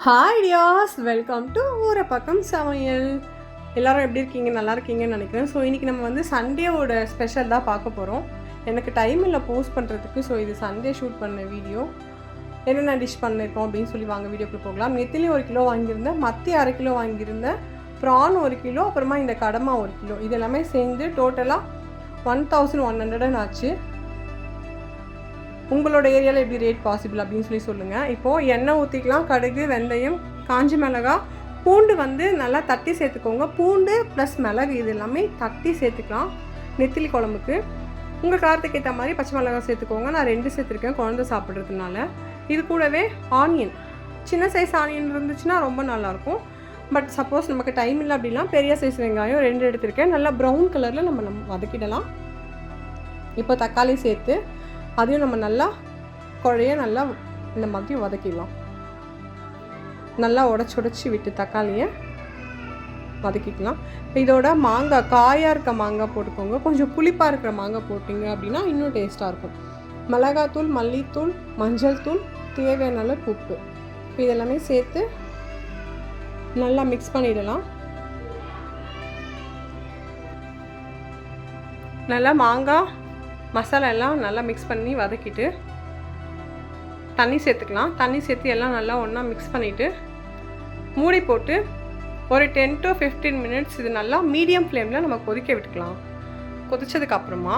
Hi Dias, welcome to ஊரை பக்கம் சமையல். எல்லோரும் எப்படி இருக்கீங்க? நல்லா இருக்கீங்கன்னு நினைக்கிறேன். ஸோ இன்றைக்கி நம்ம வந்து சண்டேவோட ஸ்பெஷல் தான் பார்க்க போகிறோம். எனக்கு டைம் இல்லை போஸ்ட் பண்ணுறதுக்கு. ஸோ இது சண்டே ஷூட் பண்ண வீடியோ. என்னென்ன டிஷ் பண்ணியிருக்கோம் அப்படின்னு சொல்லி வாங்க வீடியோக்குள்ளே போகலாம். நெத்திலி 1 கிலோ வாங்கியிருந்தேன், மத்தி 1/2 கிலோ வாங்கியிருந்தேன், ப்ரான் 1 கிலோ, அப்புறமா இந்த கடமா 1 கிலோ. இது எல்லாமே சேர்ந்து டோட்டலாக 1100 ஆச்சு. உங்களோட ஏரியாவில் எப்படி ரேட் பாசிபிள் அப்படின்னு சொல்லி சொல்லுங்கள். இப்போது எண்ணெய் ஊற்றிக்கலாம். கடுகு, வெந்தயம், காஞ்சி மிளகாய், பூண்டு வந்து நல்லா தட்டி சேர்த்துக்கோங்க. பூண்டு ப்ளஸ் மிளகு இது எல்லாமே தட்டி சேர்த்துக்கலாம் நெத்திலி குழம்புக்கு. உங்கள் காரத்துக்கு ஏற்ற மாதிரி பச்சை மிளகாய் சேர்த்துக்கோங்க. நான் 2 சேர்த்துருக்கேன் குழந்தை சாப்பிட்றதுனால. இது கூடவே ஆனியன், சின்ன சைஸ் ஆனியன் இருந்துச்சுன்னா ரொம்ப நல்லாயிருக்கும். பட் சப்போஸ் நமக்கு டைம் இல்லை அப்படின்னா பெரிய சைஸ் வெங்காயம் 2 எடுத்திருக்கேன். நல்லா ப்ரௌன் கலரில் நம்ம வதக்கிடலாம். இப்போ தக்காளி சேர்த்து அதையும் நம்ம நல்லா குழைய நல்லா இந்த மாதிரி வதக்கிடலாம். நல்லா உடச்சி விட்டு தக்காளியை வதக்கிக்கலாம். இதோட மாங்காய், காயாக இருக்க மாங்காய் போட்டுக்கோங்க. கொஞ்சம் புளிப்பாக இருக்கிற மாங்காய் போட்டிங்க அப்படின்னா இன்னும் டேஸ்ட்டாக இருக்கும். மிளகாத்தூள், மல்லித்தூள், மஞ்சள் தூள், தேவையான அளவு உப்பு இதெல்லாமே சேர்த்து நல்லா மிக்ஸ் பண்ணிடலாம். நல்லா மாங்காய் மசாலா எல்லாம் நல்லா மிக்ஸ் பண்ணி வதக்கிட்டு தண்ணி சேர்த்துக்கலாம். தண்ணி சேர்த்து எல்லாம் நல்லா ஒன்றா மிக்ஸ் பண்ணிவிட்டு மூடி போட்டு ஒரு 10 to 15 மினிட்ஸ் இது நல்லா மீடியம் ஃப்ளேமில் நம்ம கொதிக்க விட்டுக்கலாம். கொதிச்சதுக்கப்புறமா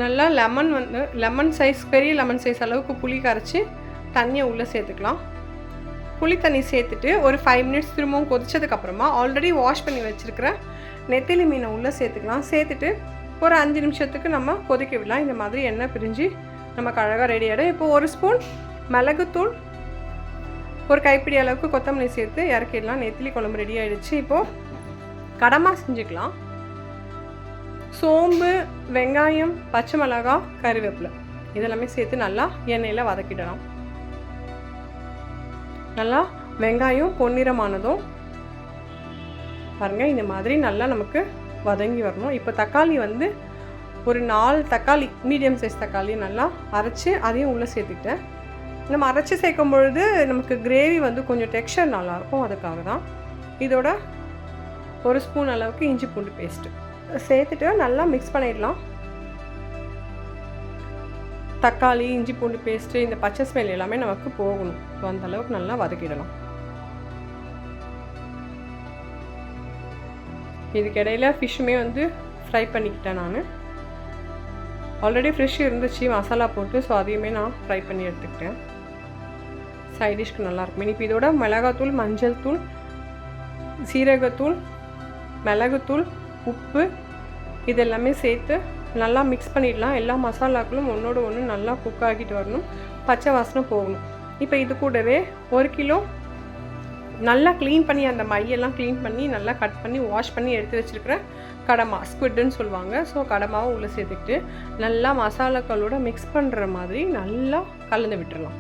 நல்லா லெமன் சைஸ், பெரிய லெமன் சைஸ் அளவுக்கு புளி கரைச்சி தண்ணியை உள்ளே சேர்த்துக்கலாம். புளி தண்ணி சேர்த்துட்டு ஒரு 5 மினிட்ஸ் திரும்பவும் கொதிச்சதுக்கப்புறமா ஆல்ரெடி வாஷ் பண்ணி வச்சுருக்கிற நெத்திலி மீனை உள்ளே சேர்த்துக்கலாம். சேர்த்துட்டு ஒரு 5 நிமிஷத்துக்கு நம்ம கொதிக்க விடலாம். இந்த மாதிரி எண்ணெய் பிரிஞ்சு நமக்கு அழகாக ரெடி ஆகிடும். இப்போ 1 ஸ்பூன் மிளகுத்தூள், ஒரு கைப்பிடி அளவுக்கு கொத்தமல்லி சேர்த்து இறக்கிடலாம். நெத்திலி குழம்பு ரெடி ஆகிடுச்சு. இப்போது கடமா செஞ்சுக்கலாம். சோம்பு, வெங்காயம், பச்சை மிளகாய், கறிவேப்பிலை இதெல்லாமே சேர்த்து நல்லா எண்ணெயில் வதக்கிடலாம். நல்லா வெங்காயம் பொன்னிறமானதும் பாருங்கள் இந்த மாதிரி நல்லா நமக்கு வதங்கி வரணும். இப்போ தக்காளி வந்து ஒரு 4 தக்காளி, மீடியம் சைஸ் தக்காளி நல்லா அரைச்சி அதையும் உள்ளே சேர்த்துக்கிட்டேன். நம்ம அரைச்சி சேர்க்கும் பொழுது நமக்கு கிரேவி வந்து கொஞ்சம் டெக்ஸ்சர் நல்லாயிருக்கும், அதுக்காக தான். இதோட 1 ஸ்பூன் அளவுக்கு இஞ்சி பூண்டு பேஸ்ட்டு சேர்த்துட்டு நல்லா மிக்ஸ் பண்ணிடலாம். தக்காளி, இஞ்சி பூண்டு பேஸ்ட்டு, இந்த பச்சை ஸ்மெல் எல்லாமே நமக்கு போகணும். ஸோ அந்த அளவுக்கு நல்லா வதக்கிடலாம். இதுக்கிடையில் ஃபிஷ்ஷுமே வந்து ஃப்ரை பண்ணிக்கிட்டேன். நான் ஆல்ரெடி ஃப்ரெஷ் இருந்துச்சு மசாலா போட்டு, ஸோ அதையுமே நான் ஃப்ரை பண்ணி எடுத்துக்கிட்டேன். சைட் டிஷ்க்கு நல்லாயிருக்கும். இப்போ இதோட மிளகாத்தூள், மஞ்சள் தூள், சீரகத்தூள், மிளகுத்தூள், உப்பு இதெல்லாமே சேர்த்து நல்லா மிக்ஸ் பண்ணிடலாம். எல்லா மசாலாக்களும் ஒன்றோட ஒன்று நல்லா குக் ஆகிட்டு வரணும், பச்சை வாசனை போகணும். இப்போ இது கூடவே 1 கிலோ நல்லா க்ளீன் பண்ணி அந்த மையெல்லாம் க்ளீன் பண்ணி நல்லா கட் பண்ணி வாஷ் பண்ணி எடுத்து வச்சுருக்கிற கடமா, ஸ்குவிட்னு சொல்லுவாங்க. ஸோ கடமாவை உள்ளே சேர்த்துக்கிட்டு நல்லா மசாலாக்களோட மிக்ஸ் பண்ணுற மாதிரி நல்லா கலந்து விட்டுடலாம்.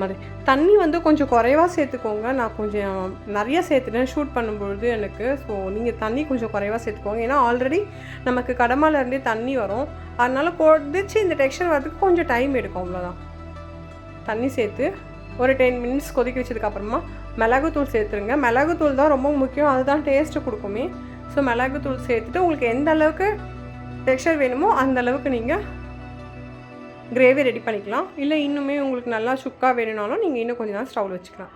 மாதிரி தண்ணி வந்து கொஞ்சம் குறைவாக சேர்த்துக்கோங்க. நான் கொஞ்சம் நிறைய சேர்த்துட்டேன் ஷூட் பண்ணும்பொழுது எனக்கு. ஸோ நீங்கள் தண்ணி கொஞ்சம் குறைவாக சேர்த்துக்கோங்க. ஏன்னா ஆல்ரெடி நமக்கு கடமாலேருந்தே தண்ணி வரும். அதனால் கொதிச்சு இந்த டெக்ஸ்சர் வரதுக்கு கொஞ்சம் டைம் எடுக்கும், அவ்வளோதான். தண்ணி சேர்த்து ஒரு 10 மினிட்ஸ் கொதிக்க வச்சதுக்கப்புறமா மிளகுத்தூள் சேர்த்துருங்க. மிளகுத்தூள் தான் ரொம்ப முக்கியம், அதுதான் டேஸ்ட்டு கொடுக்குமே. ஸோ மிளகுத்தூள் சேர்த்துட்டு உங்களுக்கு எந்த அளவுக்கு டெக்ஸ்சர் வேணுமோ அந்த அளவுக்கு நீங்கள் கிரேவி ரெடி பண்ணிக்கலாம். இல்லை இன்னுமே உங்களுக்கு நல்லா சுக்காக வேணும்னாலும் நீங்கள் இன்னும் கொஞ்சம் நேரம் ஸ்டவ்வில் வச்சுக்கலாம்.